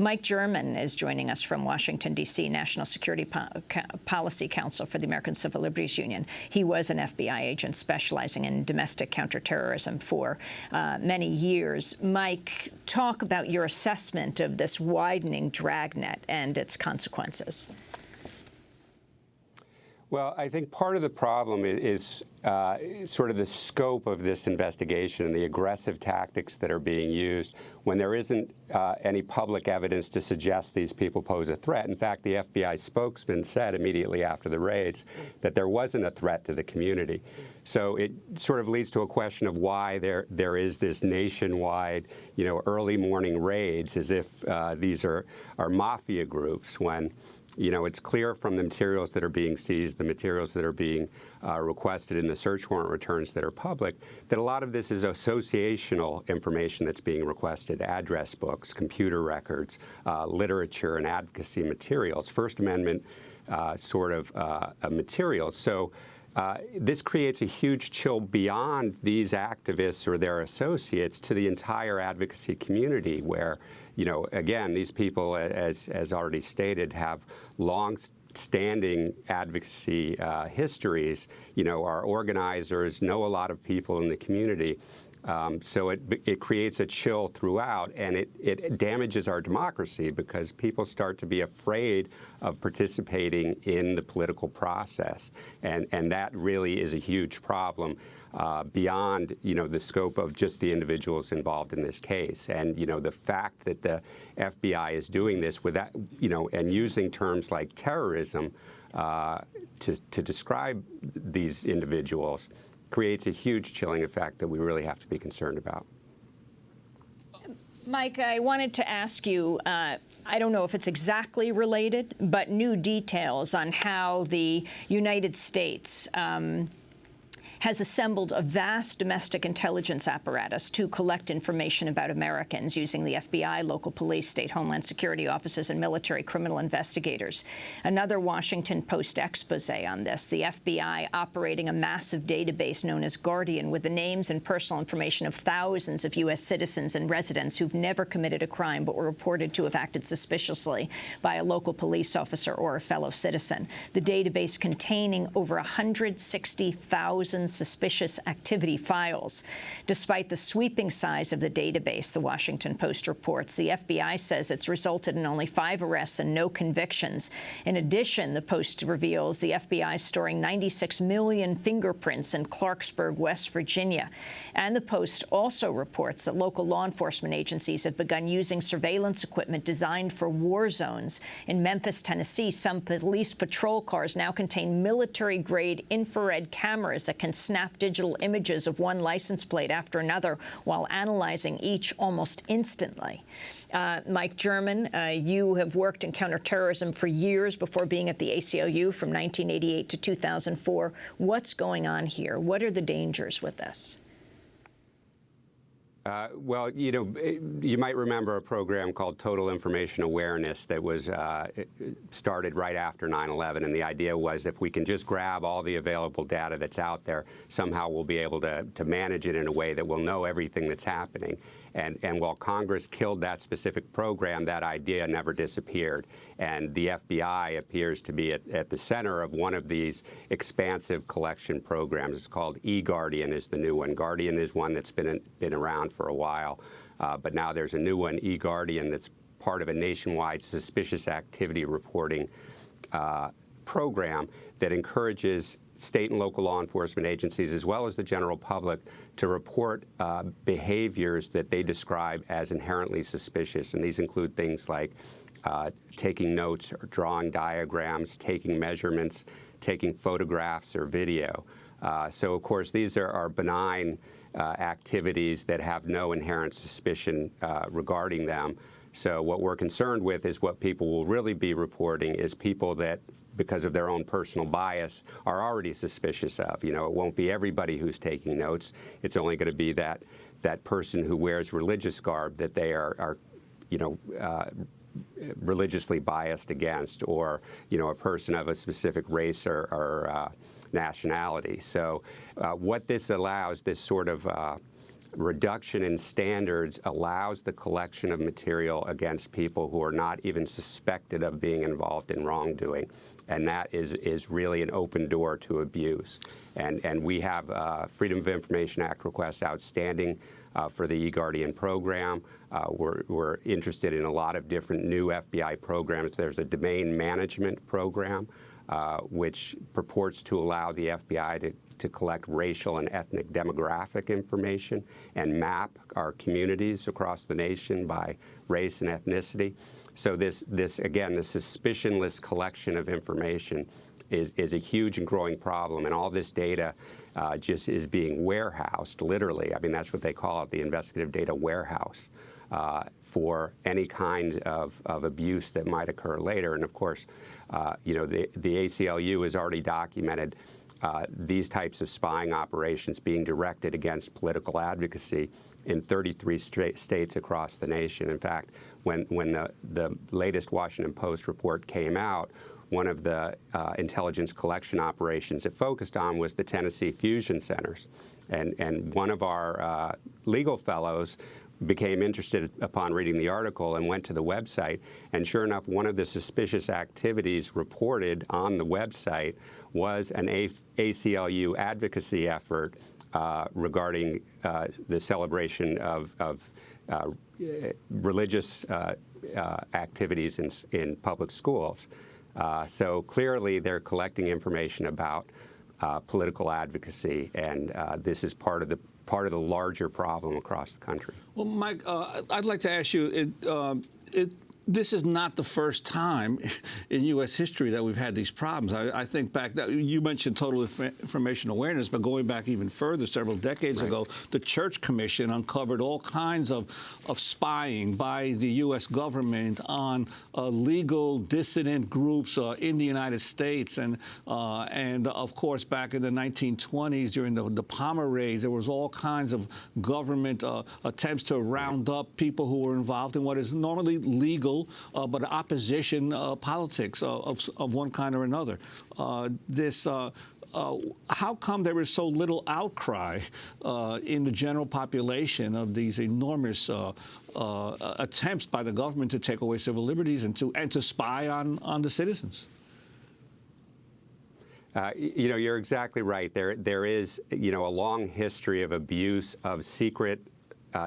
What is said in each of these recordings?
Mike German is joining us from Washington, D.C., National Security Policy Council for the American Civil Liberties Union. He was an FBI agent specializing in domestic counterterrorism for many years. Mike, talk about your assessment of this widening dragnet and its consequences. Well, I think part of the problem is sort of the scope of this investigation and the aggressive tactics that are being used when there isn't any public evidence to suggest these people pose a threat. In fact, the FBI spokesman said immediately after the raids that there wasn't a threat to the community. So it sort of leads to a question of why there is this nationwide, early morning raids as if these are mafia groups when it's clear from the materials that are being seized, the materials that are being requested in the search warrant returns that are public, that a lot of this is associational information that's being requested, address books, computer records, literature and advocacy materials, First Amendment materials. So this creates a huge chill beyond these activists or their associates to the entire advocacy community where, again, these people, as already stated, have long-standing advocacy histories, are organizers, know a lot of people in the community. So it creates a chill throughout, and it damages our democracy because people start to be afraid of participating in the political process. And that really is a huge problem beyond, the scope of just the individuals involved in this case. And, the fact that the FBI is doing this with that, and using terms like terrorism to describe these individuals creates a huge chilling effect that we really have to be concerned about. Mike, I wanted to ask you, I don't know if it's exactly related, but new details on how the United States has assembled a vast domestic intelligence apparatus to collect information about Americans using the FBI, local police, state homeland security offices, and military criminal investigators. Another Washington Post expose on this, the FBI operating a massive database known as Guardian with the names and personal information of thousands of U.S. citizens and residents who've never committed a crime but were reported to have acted suspiciously by a local police officer or a fellow citizen. The database containing over 160,000 suspicious activity files. Despite the sweeping size of the database, the Washington Post reports, the FBI says it's resulted in only 5 arrests and no convictions. In addition, the Post reveals the FBI is storing 96 million fingerprints in Clarksburg, West Virginia. And the Post also reports that local law enforcement agencies have begun using surveillance equipment designed for war zones. In Memphis, Tennessee, some police patrol cars now contain military-grade infrared cameras that can snap digital images of one license plate after another while analyzing each almost instantly. Mike German, you have worked in counterterrorism for years before being at the ACLU from 1988 to 2004. What's going on here? What are the dangers with this? Well, you might remember a program called Total Information Awareness that was started right after 9/11, and the idea was if we can just grab all the available data that's out there, somehow we'll be able to manage it in a way that we'll know everything that's happening. And while Congress killed that specific program, that idea never disappeared. And the FBI appears to be at the center of one of these expansive collection programs. It's called eGuardian is the new one. Guardian is one that's been around for a while. But now there's a new one, eGuardian, that's part of a nationwide suspicious activity reporting program that encourages state and local law enforcement agencies, as well as the general public, to report behaviors that they describe as inherently suspicious. And these include things like taking notes or drawing diagrams, taking measurements, taking photographs or video. So, of course, these are benign activities that have no inherent suspicion regarding them. So what we're concerned with is what people will really be reporting is people that, because of their own personal bias, are already suspicious of. It won't be everybody who's taking notes. It's only going to be that person who wears religious garb that they are religiously biased against, or, a person of a specific race or nationality. So what this allows, this sort of reduction in standards allows the collection of material against people who are not even suspected of being involved in wrongdoing. And that is really an open door to abuse. And we have Freedom of Information Act requests outstanding for the eGuardian program. We're interested in a lot of different new FBI programs. There's a domain management program, which purports to allow the FBI to collect racial and ethnic demographic information and map our communities across the nation by race and ethnicity. So this again, the suspicionless collection of information is a huge and growing problem, and all this data just is being warehoused, literally. I mean, that's what they call it, the investigative data warehouse, for any kind of abuse that might occur later. And of course, you know, the ACLU has already documented these types of spying operations being directed against political advocacy in 33 states across the nation. In fact, when the latest Washington Post report came out, one of the intelligence collection operations it focused on was the Tennessee fusion centers. And one of our legal fellows became interested upon reading the article and went to the website. And sure enough, one of the suspicious activities reported on the website was an ACLU advocacy effort regarding the celebration of religious activities in public schools. So clearly they're collecting information about political advocacy, and this is part of the larger problem across the country. Well, Mike, I'd like to ask you, this is not the first time in U.S. history that we've had these problems. I think back, you mentioned total information awareness, but going back even further, several decades ago, the Church Commission uncovered all kinds of spying by the U.S. government on legal dissident groups in the United States. And of course, back in the 1920s, during the Palmer raids, there was all kinds of government attempts to round up people who were involved in what is normally legal but opposition politics of one kind or another. How come there is so little outcry in the general population of these enormous attempts by the government to take away civil liberties and to spy on the citizens? You know, you're exactly right. There is, you know, a long history of abuse of secret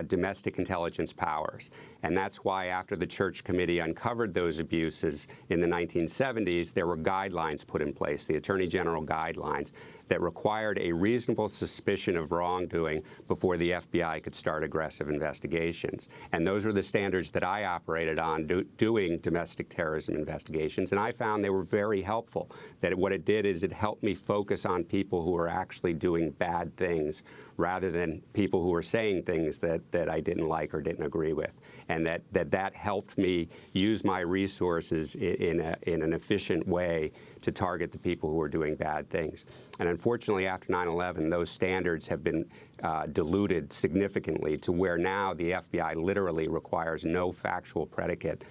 domestic intelligence powers. And that's why after the Church Committee uncovered those abuses in the 1970s, there were guidelines put in place, the Attorney General guidelines, that required a reasonable suspicion of wrongdoing before the FBI could start aggressive investigations. And those were the standards that I operated on doing domestic terrorism investigations. And I found they were very helpful, that what it did is it helped me focus on people who were actually doing bad things rather than people who were saying things that I didn't like or didn't agree with. And that helped me use my resources in an efficient way to target the people who were doing bad things. And unfortunately, after 9/11, those standards have been diluted significantly to where now the FBI literally requires no factual predicate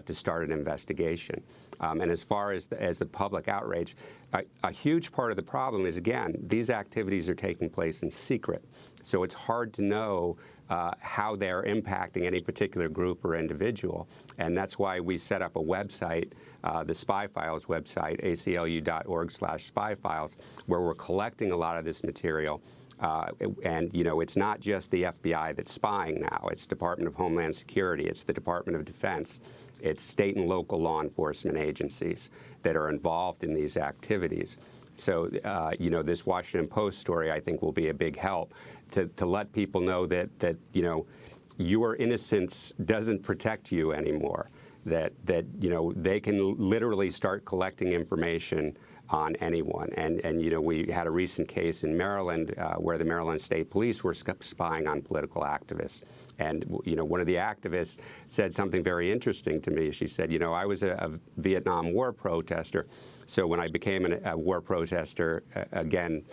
to start an investigation. And as far as the public outrage, a huge part of the problem is, again, these activities are taking place in secret. So it's hard to know how they're impacting any particular group or individual. And that's why we set up a website, the Spy Files website, aclu.org/spyfiles, where we're collecting a lot of this material. And, you know, it's not just the FBI that's spying now. It's Department of Homeland Security. It's the Department of Defense. It's state and local law enforcement agencies that are involved in these activities. So, you know, this Washington Post story, I think, will be a big help to let people know that, you know, your innocence doesn't protect you anymore, that you know, they can literally start collecting information on anyone. And you know, we had a recent case in Maryland where the Maryland State Police were spying on political activists. And, you know, one of the activists said something very interesting to me. She said, you know, I was a Vietnam War protester. So when I became a war protester, again,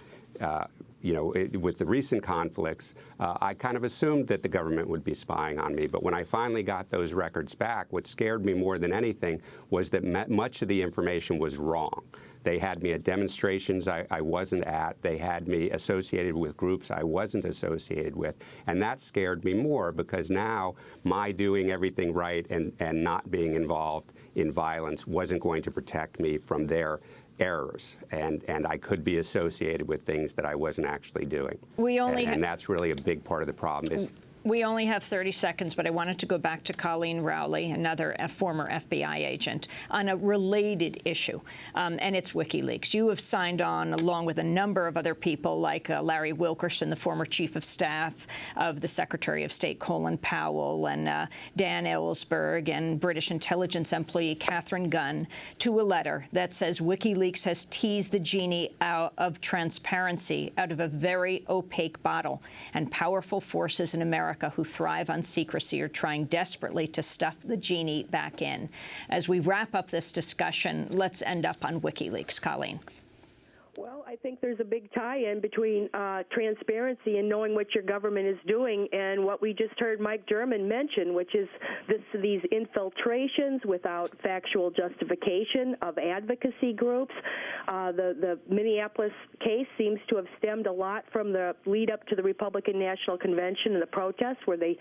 with the recent conflicts, I kind of assumed that the government would be spying on me. But when I finally got those records back, what scared me more than anything was that much of the information was wrong. They had me at demonstrations I wasn't at. They had me associated with groups I wasn't associated with. And that scared me more because now my doing everything right and not being involved in violence wasn't going to protect me from their errors, and I could be associated with things that I wasn't actually doing. And that's really a big part of the problem. We only have 30 seconds, but I wanted to go back to Colleen Rowley, another former FBI agent, on a related issue, and it's WikiLeaks. You have signed on, along with a number of other people, like Larry Wilkerson, the former chief of staff of the Secretary of State Colin Powell, and Dan Ellsberg, and British intelligence employee Catherine Gunn, to a letter that says WikiLeaks has teased the genie out of transparency out of a very opaque bottle, and powerful forces in America who thrive on secrecy are trying desperately to stuff the genie back in. As we wrap up this discussion, let's end up on WikiLeaks. Colleen. Well, I think there's a big tie-in between transparency and knowing what your government is doing and what we just heard Mike German mention, which is these infiltrations without factual justification of advocacy groups. The Minneapolis case seems to have stemmed a lot from the lead up to the Republican National Convention and the protests, where they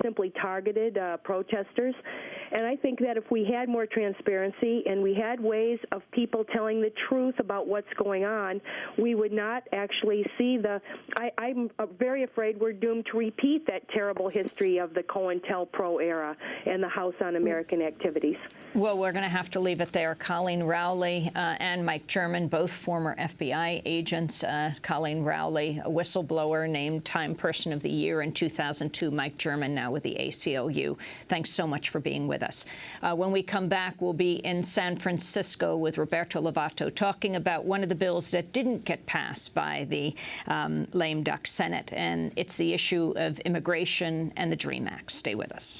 simply targeted protesters. And I think that if we had more transparency and we had ways of people telling the truth about what's going on, we would not actually see I'm very afraid we're doomed to repeat that terrible history of the COINTELPRO era and the House On-American Activities. Well, we're going to have to leave it there. Colleen Rowley and Mike German, both former FBI agents. Colleen Rowley, a whistleblower, named Time Person of the Year in 2002. Mike German, now with the ACLU. Thanks so much for being with us. When we come back, we'll be in San Francisco with Roberto Lovato talking about one of the bills that didn't get passed by the lame duck Senate, and it's the issue of immigration and the DREAM Act. Stay with us.